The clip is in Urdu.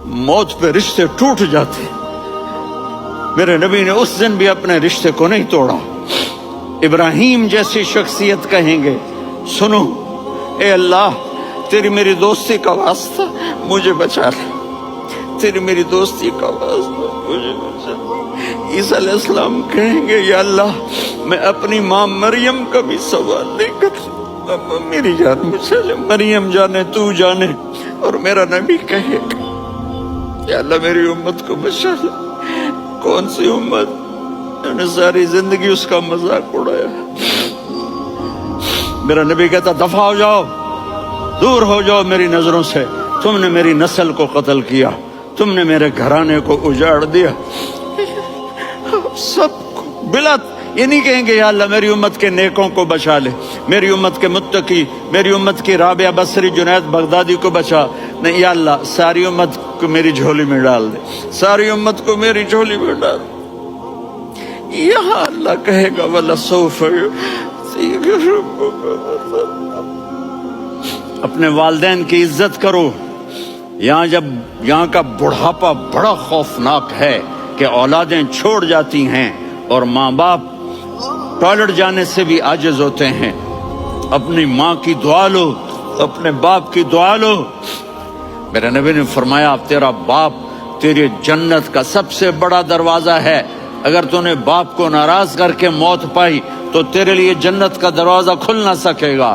موت پہ رشتے ٹوٹ جاتے. میرے نبی نے اس دن بھی اپنے رشتے کو نہیں توڑا. ابراہیم جیسی شخصیت کہیں گے سنو اے اللہ تیری میری دوستی کا واسطہ مجھے بچا لے, تیری میری دوستی کا واسطہ مجھے بچا لے. عیسیٰ علیہ السلام کہیں گے یا اللہ میں اپنی ماں مریم کا بھی سوال نہیں کرتا, میری جان مجھے لے, مریم جانے تو جانے. اور میرا نبی کہے یا اللہ میری امت کو بچا لے. کون سی امت؟ میں نے ساری زندگی اس کا مذاق اڑایا. میرا نبی کہتا دفع ہو جاؤ, دور ہو جاؤ میری نظروں سے, تم نے میری نسل کو قتل کیا, تم نے میرے گھرانے کو اجاڑ دیا. سب بلا یہ نہیں کہیں گے یا اللہ میری امت کے نیکوں کو بچا لے, میری امت کے متقی, میری امت کی رابعہ بصری جنید بغدادی کو بچا. نہیں یا اللہ ساری امت کو میری جھولی میں ڈال دے, ساری امت کو میری جھولی میں ڈال دے. یہاں اللہ کہے گا وَلَسَوْفَ اپنے والدین کی عزت کرو. یہاں کا بڑھاپا بڑا خوفناک ہے کہ اولادیں چھوڑ جاتی ہیں اور ماں باپ ٹوائلٹ جانے سے بھی عاجز ہوتے ہیں. اپنی ماں کی دعا لو, اپنے باپ کی دعا لو. میرے نبی نے فرمایا تیرا باپ تیری جنت کا سب سے بڑا دروازہ ہے. اگر تو نے باپ کو ناراض کر کے موت پائی تو تیرے لیے جنت کا دروازہ کھل نہ سکے گا.